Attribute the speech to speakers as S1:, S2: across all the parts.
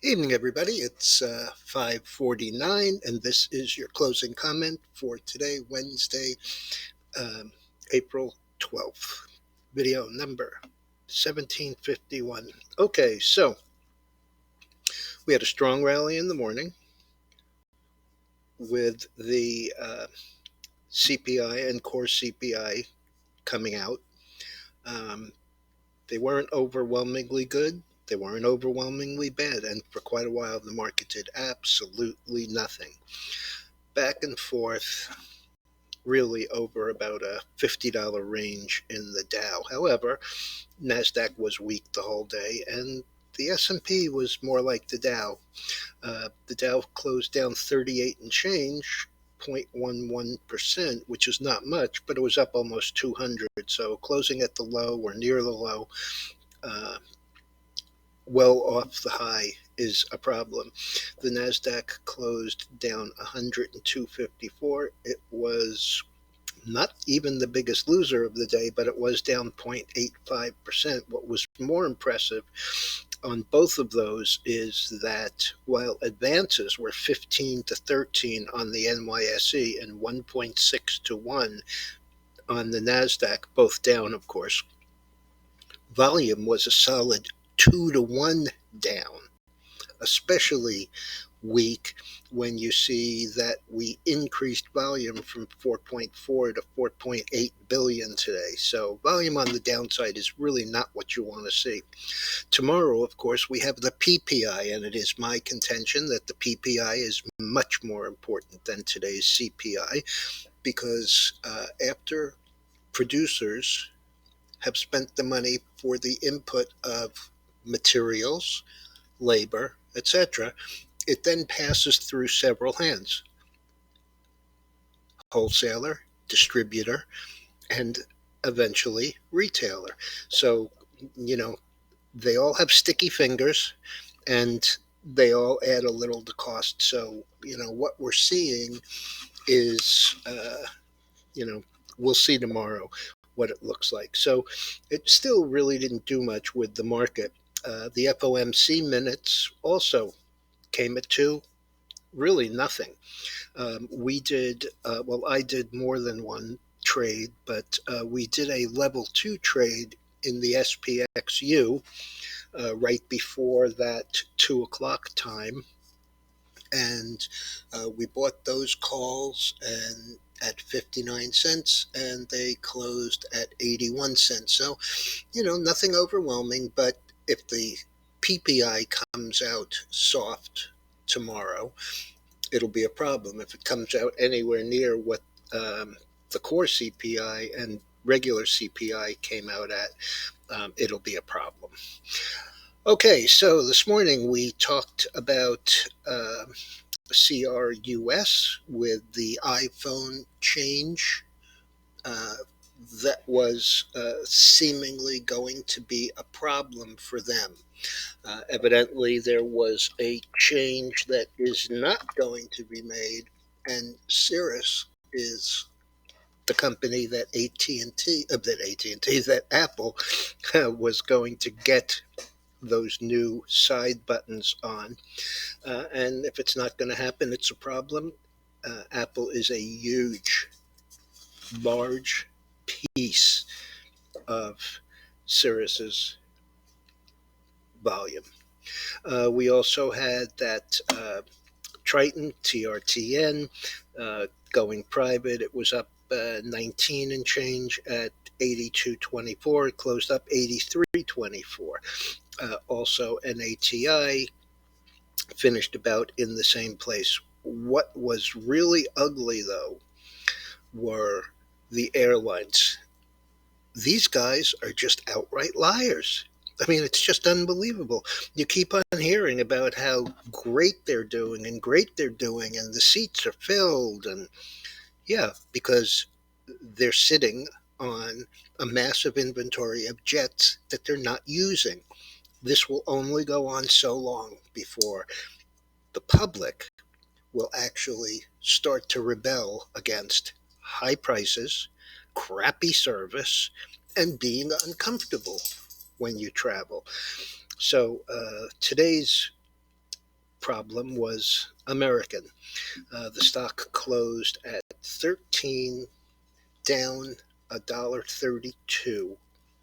S1: Evening, everybody. It's 5:49, and this is your closing comment for today, Wednesday, um, April 12th. Video number 1751. Okay, so we had a strong rally in the morning with the CPI and core CPI coming out. Um, they weren't overwhelmingly good. They weren't overwhelmingly bad, and for quite a while the market did absolutely nothing. Back and forth, really over about a $50 range in the Dow. However, Nasdaq was weak the whole day, and the S&P was more like the Dow. The Dow closed down 38 and change, 0.11%, which is not much, but it was up almost 200. So closing at the low or near the low, uh, well off the high, is a problem. The Nasdaq closed down 102.54. It was not even the biggest loser of the day, but it was down 0.85%. What was more impressive on both of those is that while advances were 15 to 13 on the NYSE and 1.6 to 1 on the NASDAQ, both down, of course, volume was a solid 2 to 1 down, especially week when you see that we increased volume from 4.4 to 4.8 billion today. So volume on the downside is really not what you want to see. Tomorrow, of course, we have the PPI, and it is my contention that the PPI is much more important than today's CPI because after producers have spent the money for the input of materials, labor, etc., it then passes through several hands: wholesaler, distributor, and eventually retailer. So, you know, they all have sticky fingers and they all add a little to cost. So, what we're seeing is, we'll see tomorrow what it looks like. So, it still really didn't do much with the market. The FOMC minutes also came at 2, really nothing. I did more than one trade, but we did a level 2 trade in the SPXU right before that 2 o'clock time. And we bought those calls and at 59 cents, and they closed at 81 cents. So, nothing overwhelming, but if the PPI comes out soft tomorrow, it'll be a problem. If it comes out anywhere near what the core CPI and regular CPI came out at, it'll be a problem. Okay, so this morning we talked about CRUS with the iPhone change that was seemingly going to be a problem for them. Evidently, there was a change that is not going to be made, and Cirrus is the company that that Apple was going to get those new side buttons on. And if it's not going to happen, it's a problem. Apple is a huge, large piece of Cirrus's volume. We also had that Triton, TRTN, going private. It was up 19 and change at 82.24. It closed up 83.24. Also, NATI finished about in the same place. What was really ugly, though, were the airlines. These guys are just outright liars. I mean, it's just unbelievable. You keep on hearing about how great they're doing and the seats are filled. And yeah, because they're sitting on a massive inventory of jets that they're not using. This will only go on so long before the public will actually start to rebel against high prices, crappy service, and being uncomfortable when you travel. So today's problem was American. The stock closed at 13, down $1.32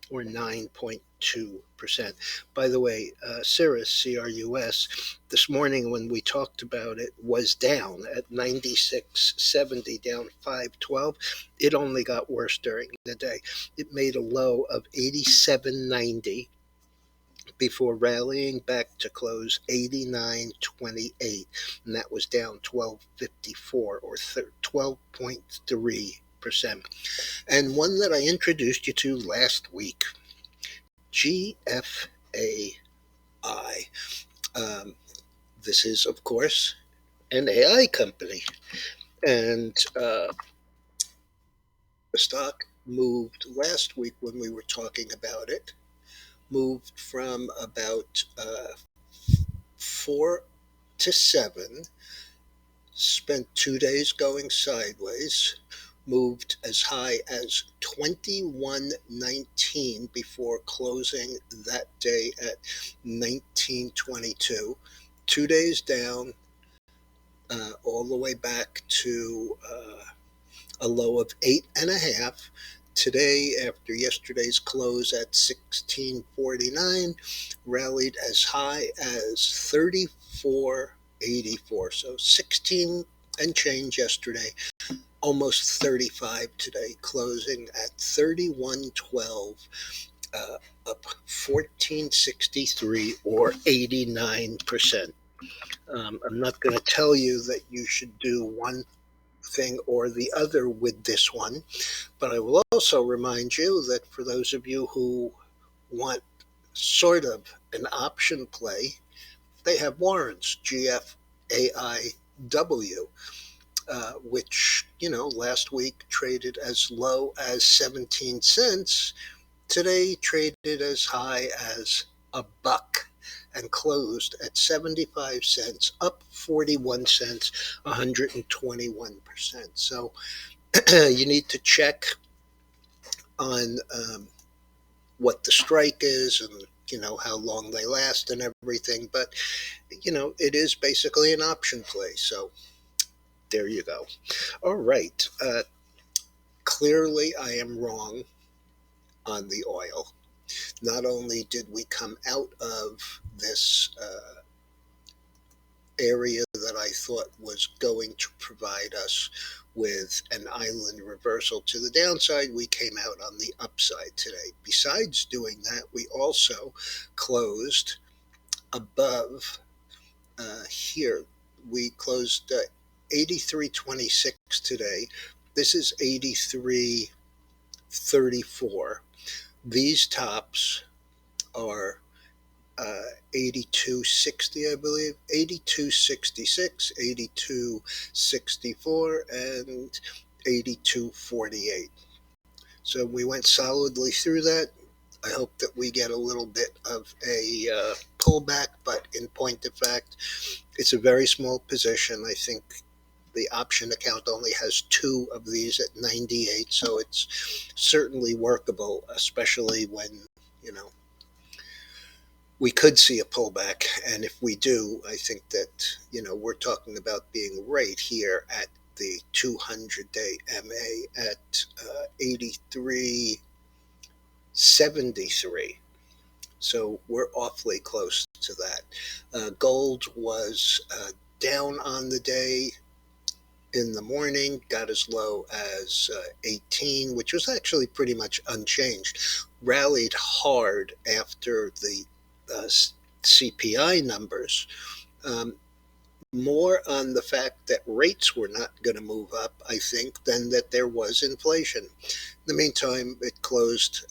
S1: or 9.2%. By the way, Cirrus, CRUS, this morning when we talked about it, was down at 96.70, down 512. It only got worse during the day. It made a low of 87.90 before rallying back to close 89.28, and that was down 12.54 or 12.3%. And one that I introduced you to last week, GFAI. Um, this is, of course, an AI company, and the stock moved last week when we were talking about it, moved from about 4 to 7, spent 2 days going sideways, moved as high as 21.19 before closing that day at 19.22. 2 days down, all the way back to a low of 8.5. Today, after yesterday's close at 16.49, rallied as high as 34.84. So 16 and change yesterday, almost 35 today, closing at 31.12, up 14.63 or 89%. I'm not going to tell you that you should do one thing or the other with this one, but I will also remind you that for those of you who want sort of an option play, they have warrants, GFAIW, which, last week traded as low as 17 cents. Today traded as high as a buck and closed at 75 cents, up 41 cents, 121%. So you need to check on what the strike is and how long they last and everything. But it is basically an option play. So there you go. All right. Clearly, I am wrong on the oil. Not only did we come out of this area that I thought was going to provide us with an island reversal to the downside, we came out on the upside today. Besides doing that, we also closed above here. We closed 83.26 today. This is 83.34. These tops are 82.60, I believe, 82.66, 82.64, and 82.48. So we went solidly through that. I hope that we get a little bit of a pullback, but in point of fact, it's a very small position. I think the option account only has 2 of these at 98, so it's certainly workable, especially when, we could see a pullback. And if we do, I think that, we're talking about being right here at the 200-day MA at 83.73. So we're awfully close to that. Gold was down on the day in the morning, got as low as 18, which was actually pretty much unchanged. Rallied hard after the CPI numbers, more on the fact that rates were not going to move up, I think, than that there was inflation. In the meantime, it closed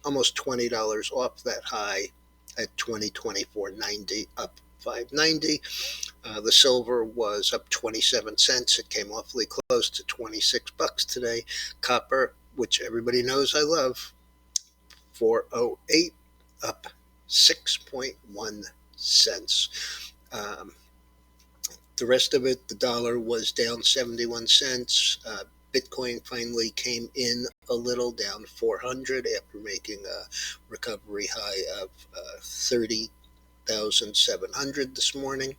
S1: almost $20 off that high at 2024.90, up 590. The silver was up 27 cents. It came awfully close to 26 bucks today. Copper, which everybody knows I love, 408, up 6.1 cents. The rest of it, the dollar was down 71 cents. Bitcoin finally came in a little, down 400 after making a recovery high of 30,700 this morning.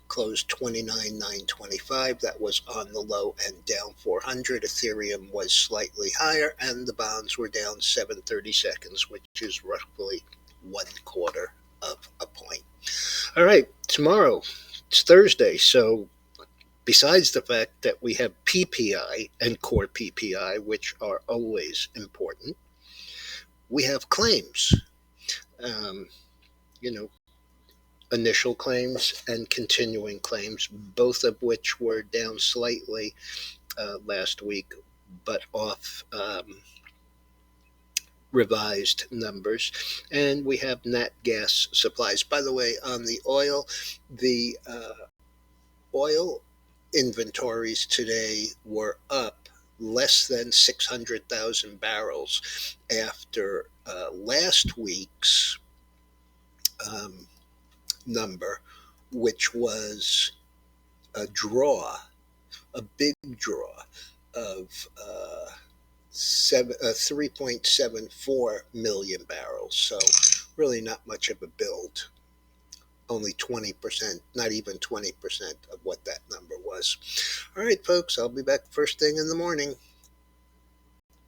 S1: closed 29,925. That was on the low and down 400. Ethereum was slightly higher, and the bonds were down 7/32, which is roughly 1/4 of a point. All right, tomorrow it's Thursday, so besides the fact that we have PPI and core PPI, which are always important, we have claims. Um, you know, Initial claims and continuing claims, both of which were down slightly last week, but off revised numbers. And we have nat gas supplies. By the way, on the oil inventories today were up less than 600,000 barrels after last week's um, number, which was a draw, a big draw of 3.74 million barrels. So, really not much of a build. Only 20%, not even 20% of what that number was. All right, folks, I'll be back first thing in the morning.